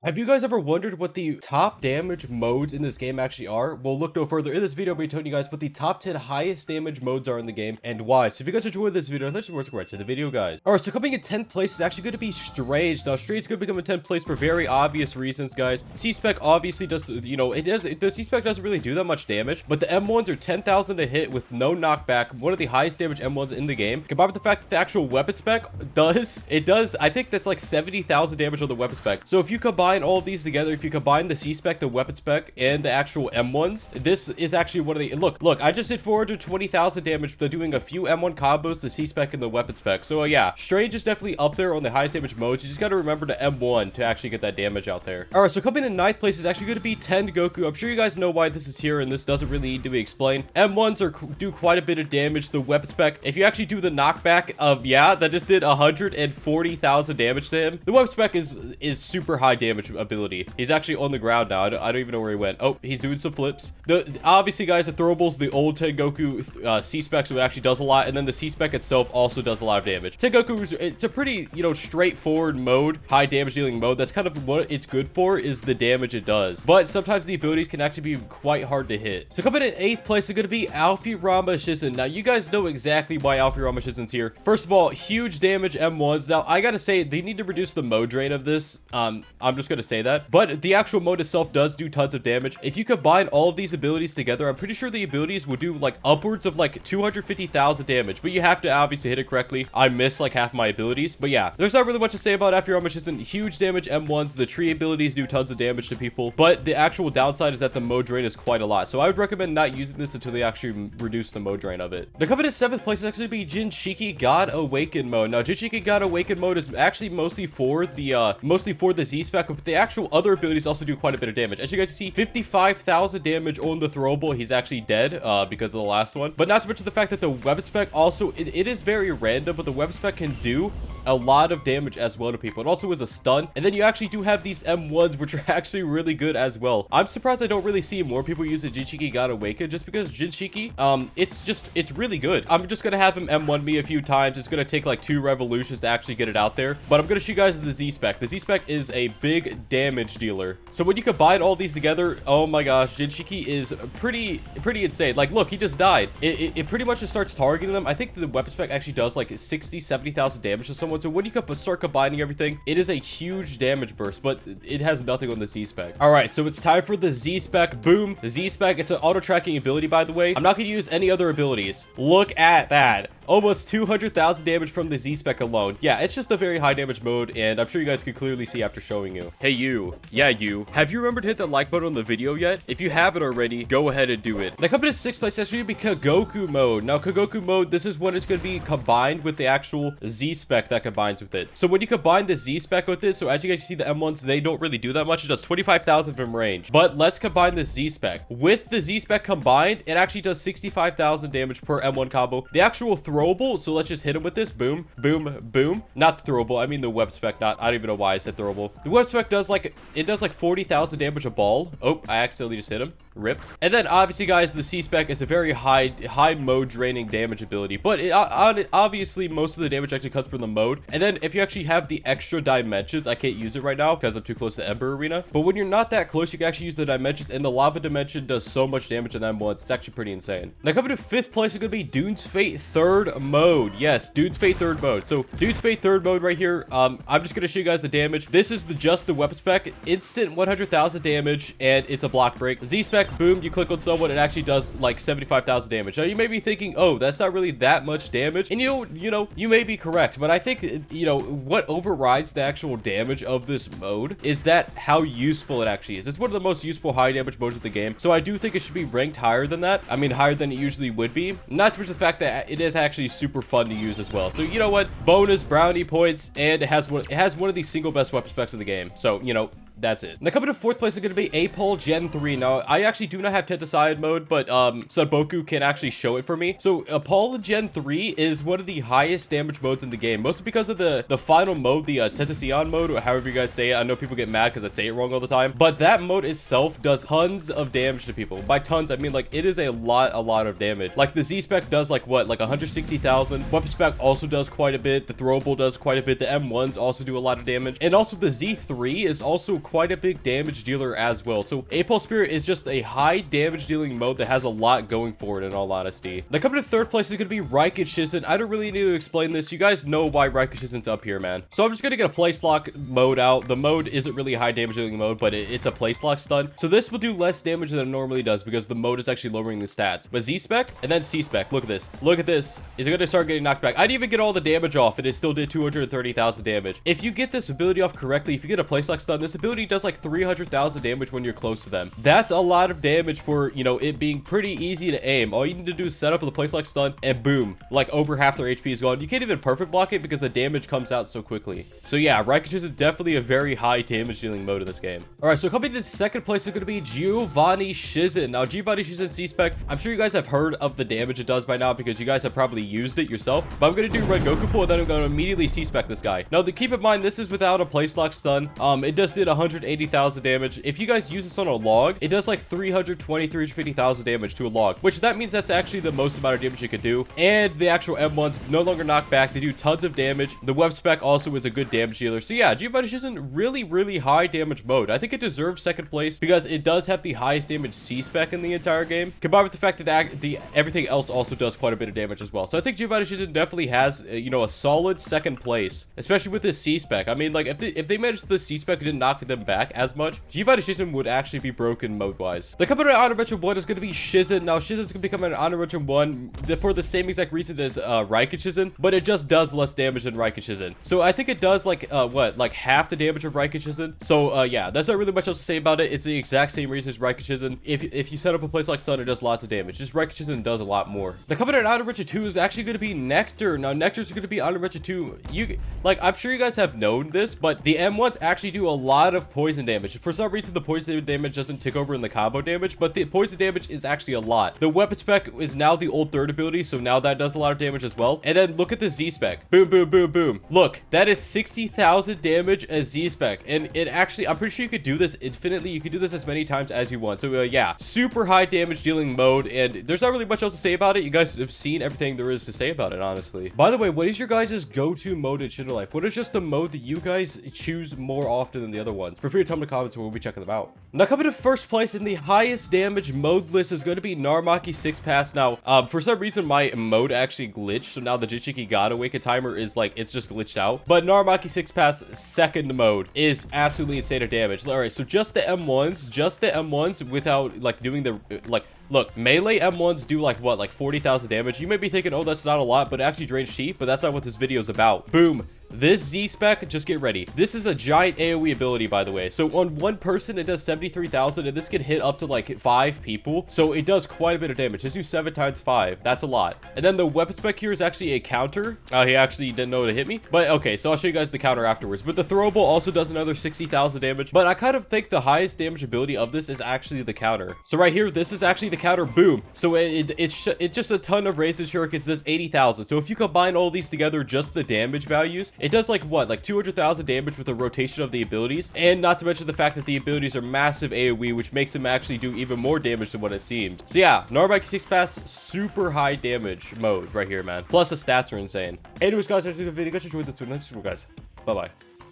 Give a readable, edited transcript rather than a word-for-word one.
Have you guys ever wondered what the top damage modes in this game actually are? Well, look no further. In this video, I'll be telling you guys what the top 10 highest damage modes are in the game and why. So if you guys enjoyed this video, let's just go right to the video, guys. Alright, so coming in 10th place is actually going to be Strange. Now, Strange is going to become in 10th place for very obvious reasons, guys. C-Spec obviously does, you know, the C-Spec doesn't really do that much damage, but the M1s are 10,000 to hit with no knockback. One of the highest damage M1s in the game. Combined with the fact that the actual weapon spec does, I think that's like 70,000 damage on the weapon spec. So if you combine all of these together, if you combine the C-Spec, the weapon spec, and the actual M1s, this is actually one of the... Look, I just did 420,000 damage by doing a few M1 combos, the C-Spec, and the weapon spec. So yeah, Strange is definitely up there on the highest damage modes. You just got to remember to M1 to actually get that damage out there. Alright, so coming in 9th place is actually going to be Tengoku. I'm sure you guys know why this is here, and this doesn't really need to be explained. M1s do quite a bit of damage. The weapon spec, if you actually do the knockback of, yeah, that just did 140,000 damage to him. The weapon spec is super high damage ability. He's actually on the ground now. I don't even know where he went. Oh, he's doing some flips. Obviously, guys, the throwables, the old Tengoku C-Spec, so it actually does a lot, and then the C-Spec itself also does a lot of damage. Tengoku, it's a pretty, you know, straightforward mode, high damage dealing mode. That's kind of what it's good for, is the damage it does. But sometimes the abilities can actually be quite hard to hit. So coming in 8th place is going to be Alfirama Shizen. Now, you guys know exactly why Alfirama Shizen's here. First of all, huge damage M1s. Now, I gotta say, they need to reduce the mode drain of this. I'm just gonna say that. But the actual mode itself does do tons of damage. If you combine all of these abilities together, I'm pretty sure the abilities will do like upwards of like 250,000 damage. But you have to obviously hit it correctly. I missed like half my abilities. But yeah, there's not really much to say about Alfirama Shizen. Huge damage M1s. The tree abilities do tons of damage to people. But the actual downside is that the mode drain is quite a lot. So I would recommend not using this until they actually reduce the mode drain of it. Now coming to 7th place is actually be Jinchiki God Awaken mode. Now Jinchiki God Awaken mode is actually mostly for the Z-Spec, but the actual other abilities also do quite a bit of damage. As you guys see, 55,000 damage on the throwable. He's actually dead because of the last one. But not to mention the fact that the weapon spec also, it is very random, but the weapon spec can do a lot of damage as well to people. It also is a stun. And then you actually do have these M1s, which are actually really good as well. I'm surprised I don't really see more people use the Jinchiki God Awaken, just because Jinchiki, it's really good. I'm just gonna have him M1 me a few times. It's gonna take like 2 revolutions to actually get it out there. But I'm gonna show you guys the Z-Spec. The Z-Spec is a big damage dealer. So when you combine all these together, oh my gosh, Jinchiki is pretty insane. Like, look, he just died. It pretty much just starts targeting them. I think the weapon spec actually does like 70,000 damage to someone. So when you start combining everything, it is a huge damage burst, but it has nothing on the Z-Spec. All right, so it's time for the Z-Spec. Boom. The Z-Spec, it's an auto-tracking ability, by the way. I'm not going to use any other abilities. Look at that. Almost 200,000 damage from the Z-Spec alone. Yeah, it's just a very high damage mode, and I'm sure you guys can clearly see after showing you. Hey, you. Yeah, you. Have you remembered to hit that like button on the video yet? If you haven't already, go ahead and do it. Now, coming to 6th place, that's going to be Kagoku mode. Now, Kagoku mode, this is when it's going to be combined with the actual Z-Spec that combines with it. So when you combine the Z-Spec with it, so as you guys see, the M1s, they don't really do that much. It does 25,000 from range. But let's combine the Z-Spec. With the Z-Spec combined, it actually does 65,000 damage per M1 combo. The actual throwable, so let's just hit him with this. Boom, boom, boom. Not the throwable, I mean the web spec. I don't even know why I said throwable. The web spec does like 40,000 damage a ball. Oh, I accidentally just hit him. Rip. And then obviously, guys, the C-Spec is a very high mode draining damage ability, but obviously most of the damage actually comes from the mode. And then if you actually have the extra dimensions, I can't use it right now because I'm too close to Ember Arena, but when you're not that close, you can actually use the dimensions, and the lava dimension does so much damage in M1s. It's actually pretty insane. Now coming to 5th place is going to be Dune's Fate 3rd mode. Yes, Dune's Fate 3rd mode. So Dune's Fate 3rd mode right here, I'm just going to show you guys the damage. This is just the weapon spec. Instant 100,000 damage, and it's a block break. Z-Spec, boom, you click on someone, it actually does like 75,000 damage. Now you may be thinking, oh, that's not really that much damage, and you know, you may be correct, but I think, you know, what overrides the actual damage of this mode is that how useful it actually is. It's one of the most useful high damage modes of the game, so I do think it should be ranked higher than that. I mean, higher than it usually would be, not to mention the fact that it is actually super fun to use as well. So you know what, bonus brownie points, and it has one of the single best weapon specs of the game. So, you know, that's it. Now coming to 4th place is going to be Apol Gen 3. Now I actually do not have Tetaside mode, but Sunbokuu can actually show it for me. So Apol Gen 3 is one of the highest damage modes in the game, mostly because of the final mode, the Tetasion mode, or however you guys say it. I know people get mad because I say it wrong all the time, but that mode itself does tons of damage to people. By tons, I mean like it is a lot of damage. Like the Z-Spec does like what, like 160,000. Weapon Spec also does quite a bit. The throwable does quite a bit. The M1s also do a lot of damage, and also the Z3 is also quite a big damage dealer as well. So Apol Spirit is just a high damage dealing mode that has a lot going for it, in all honesty. Now coming to third place is going to be Raikou Shizen. I don't really need to explain this. You guys know why Raikou Shizen's up here, man. So I'm just going to get a place lock mode out. The mode isn't really a high damage dealing mode, but it's a place lock stun. So this will do less damage than it normally does because the mode is actually lowering the stats. But Z-Spec and then C-Spec. Look at this. Look at this. Is it going to start getting knocked back? I didn't even get all the damage off and it still did 230,000 damage. If you get this ability off correctly, if you get a place lock stun, this ability does like 300,000 damage when you're close to them. That's a lot of damage for, you know, it being pretty easy to aim. All you need to do is set up with a place lock stun and boom, like over half their HP is gone. You can't even perfect block it because the damage comes out so quickly. So yeah, Raikou is definitely a very high damage dealing mode in this game. All right, so coming to second place is going to be Giovanni Shizen. Now Giovanni Shizen C-Spec, I'm sure you guys have heard of the damage it does by now because you guys have probably used it yourself, but I'm going to do Red Goku pull and then I'm going to immediately C-Spec this guy. Now keep in mind, this is without a place lock stun. It just did 180,000 damage. If you guys use this on a log, it does like 350,000 damage to a log, which that means that's actually the most amount of damage it could do. And the actual M1s no longer knock back. They do tons of damage. The web spec also is a good damage dealer. So yeah, Giovanni Shizen really high damage mode. I think it deserves second place because it does have the highest damage C-Spec in the entire game, combined with the fact that everything else also does quite a bit of damage as well. So I think Giovanni Shizen definitely has, you know, a solid second place, especially with this C-Spec. I mean, like, if they managed the C-Spec didn't knock them back as much, Giovanni Shizen would actually be broken mode-wise. The coming to Honor Mention 1 is going to be Shizen. Now, Shizen's going to become an Honor Mention 1 for the same exact reason as Raikou Shizen, but it just does less damage than Raikou Shizen. So I think it does, like, like half the damage of Raikou Shizen. So, yeah, that's not really much else to say about it. It's the exact same reason as Raikou Shizen. If you set up a place like Sun, it does lots of damage. Just Raikou Shizen does a lot more. The coming to Honor Mention 2 is actually going to be Nectar. Now, Nectar's going to be Honor Mention 2. I'm sure you guys have known this, but the M1s actually do a lot of poison damage. For some reason, the poison damage doesn't tick over in the combo damage, but the poison damage is actually a lot. The weapon spec is now the old third ability, so now that does a lot of damage as well. And then look at the Z spec. Boom, boom, boom, boom. Look, that is 60,000 damage as Z spec. And it actually, I'm pretty sure you could do this infinitely. You could do this as many times as you want. So yeah, super high damage dealing mode. And there's not really much else to say about it. You guys have seen everything there is to say about it, honestly. By the way, what is your guys' go-to mode in Shindo Life? What is just the mode that you guys choose more often than the other ones? Feel free to tell me in the comments, we'll be checking them out. Now coming to first place in the highest damage mode list is going to be Naramaki 6 Pass. Now, for some reason, my mode actually glitched. So now the Jichiki God Awaken timer is like, it's just glitched out. But Naramaki 6 Pass second mode is absolutely insane of damage. All right, so just the M1s without like doing the, look, melee M1s do like what, like 40,000 damage. You may be thinking, oh, that's not a lot, but it actually drains sheep, but that's not what this video is about. Boom. This Z-Spec, just get ready. This is a giant AoE ability, by the way. So on one person, it does 73,000, and this can hit up to like 5 people. So it does quite a bit of damage. Just do 7 times 5. That's a lot. And then the weapon spec here is actually a counter. He actually didn't know to hit me. But okay, so I'll show you guys the counter afterwards. But the throwable also does another 60,000 damage. But I kind of think the highest damage ability of this is actually the counter. So right here, this is actually the counter. Boom. So it's just a ton of raised shurikens. Does 80,000. So if you combine all these together, just the damage values, it does like what, like 200,000 damage with a rotation of the abilities, and not to mention the fact that the abilities are massive AoE, which makes them actually do even more damage than what it seems. So yeah, Naramaki 6 Pass, super high damage mode right here, man. Plus the stats are insane. Anyways, guys, that's the video. Guys, enjoyed this video. Guys, bye bye.